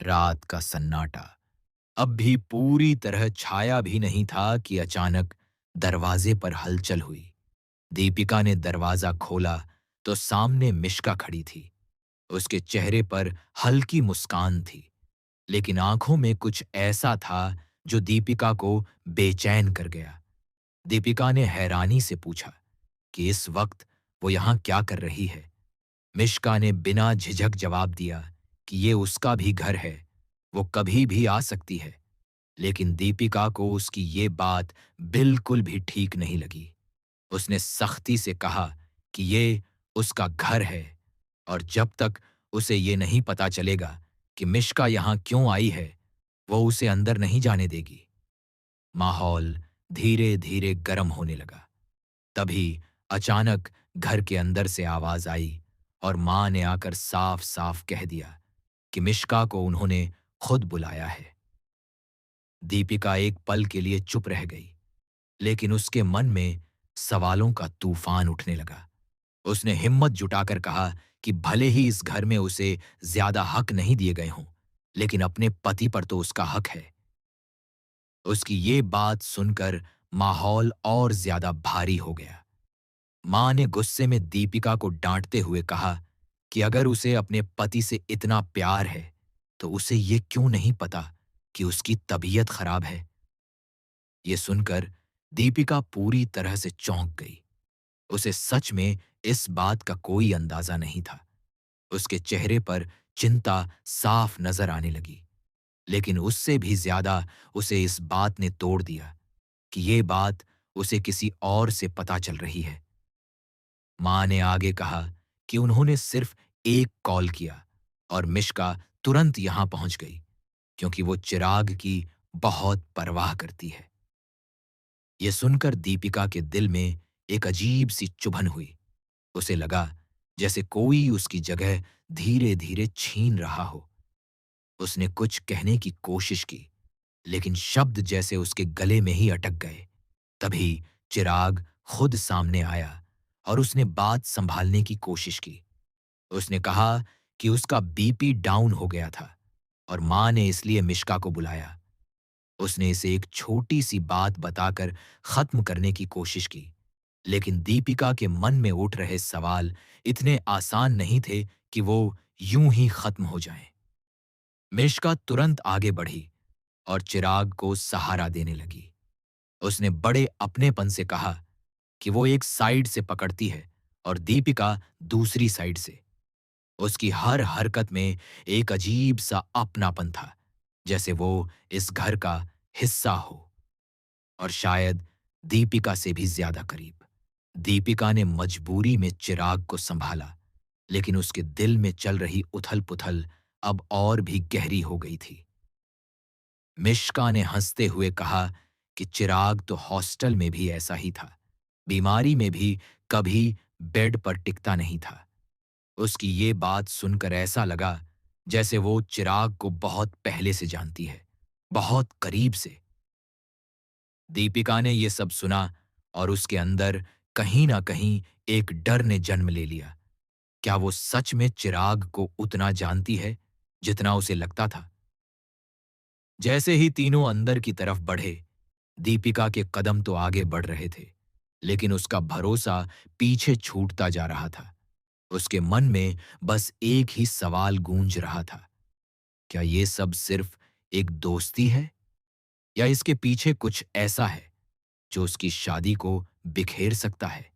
रात का सन्नाटा अब भी पूरी तरह छाया भी नहीं था कि अचानक दरवाजे पर हलचल हुई। दीपिका ने दरवाजा खोला तो सामने मिश्का खड़ी थी। उसके चेहरे पर हल्की मुस्कान थी, लेकिन आंखों में कुछ ऐसा था जो दीपिका को बेचैन कर गया। दीपिका ने हैरानी से पूछा कि इस वक्त वो यहां क्या कर रही है। मिश्का ने बिना झिझक जवाब दिया कि ये उसका भी घर है, वो कभी भी आ सकती है। लेकिन दीपिका को उसकी ये बात बिल्कुल भी ठीक नहीं लगी। उसने सख्ती से कहा कि ये उसका घर है और जब तक उसे ये नहीं पता चलेगा कि मिश्का यहां क्यों आई है, वो उसे अंदर नहीं जाने देगी। माहौल धीरे धीरे गर्म होने लगा। तभी अचानक घर के अंदर से आवाज आई और मां ने आकर साफ साफ कह दिया कि मिश्का को उन्होंने खुद बुलाया है। दीपिका एक पल के लिए चुप रह गई, लेकिन उसके मन में सवालों का तूफान उठने लगा। उसने हिम्मत जुटाकर कहा कि भले ही इस घर में उसे ज्यादा हक नहीं दिए गए हों, लेकिन अपने पति पर तो उसका हक है। उसकी ये बात सुनकर माहौल और ज्यादा भारी हो गया। मां ने गुस्से में दीपिका को डांटते हुए कहा कि अगर उसे अपने पति से इतना प्यार है, तो उसे ये क्यों नहीं पता कि उसकी तबीयत खराब है। ये सुनकर दीपिका पूरी तरह से चौंक गई। उसे सच में इस बात का कोई अंदाजा नहीं था। उसके चेहरे पर चिंता साफ नजर आने लगी, लेकिन उससे भी ज्यादा उसे इस बात ने तोड़ दिया कि ये बात उसे किसी और से पता चल रही है। मां ने आगे कहा कि उन्होंने सिर्फ एक कॉल किया और मिश्का तुरंत यहां पहुंच गई, क्योंकि वो चिराग की बहुत परवाह करती है। यह सुनकर दीपिका के दिल में एक अजीब सी चुभन हुई। उसे लगा जैसे कोई उसकी जगह धीरे धीरे छीन रहा हो। उसने कुछ कहने की कोशिश की, लेकिन शब्द जैसे उसके गले में ही अटक गए। तभी चिराग खुद सामने आया और उसने बात संभालने की कोशिश की। उसने कहा कि उसका बीपी डाउन हो गया था और मां ने इसलिए मिश्का को बुलाया। उसने इसे एक छोटी सी बात बताकर खत्म करने की कोशिश की, लेकिन दीपिका के मन में उठ रहे सवाल इतने आसान नहीं थे कि वो यूं ही खत्म हो जाएं। मिश्का तुरंत आगे बढ़ी और चिराग को सहारा देने लगी। उसने बड़े अपनेपन से कहा कि वो एक साइड से पकड़ती है और दीपिका दूसरी साइड से। उसकी हर हरकत में एक अजीब सा अपनापन था, जैसे वो इस घर का हिस्सा हो, और शायद दीपिका से भी ज्यादा करीब। दीपिका ने मजबूरी में चिराग को संभाला, लेकिन उसके दिल में चल रही उथल-पुथल अब और भी गहरी हो गई थी। मिश्का ने हंसते हुए कहा कि चिराग तो हॉस्टल में भी ऐसा ही था, बीमारी में भी कभी बेड पर टिकता नहीं था। उसकी ये बात सुनकर ऐसा लगा जैसे वो चिराग को बहुत पहले से जानती है, बहुत करीब से। दीपिका ने ये सब सुना और उसके अंदर कहीं ना कहीं एक डर ने जन्म ले लिया। क्या वो सच में चिराग को उतना जानती है जितना उसे लगता था? जैसे ही तीनों अंदर की तरफ बढ़े, दीपिका के कदम तो आगे बढ़ रहे थे, लेकिन उसका भरोसा पीछे छूटता जा रहा था। उसके मन में बस एक ही सवाल गूंज रहा था, क्या ये सब सिर्फ एक दोस्ती है, या इसके पीछे कुछ ऐसा है जो उसकी शादी को बिखेर सकता है?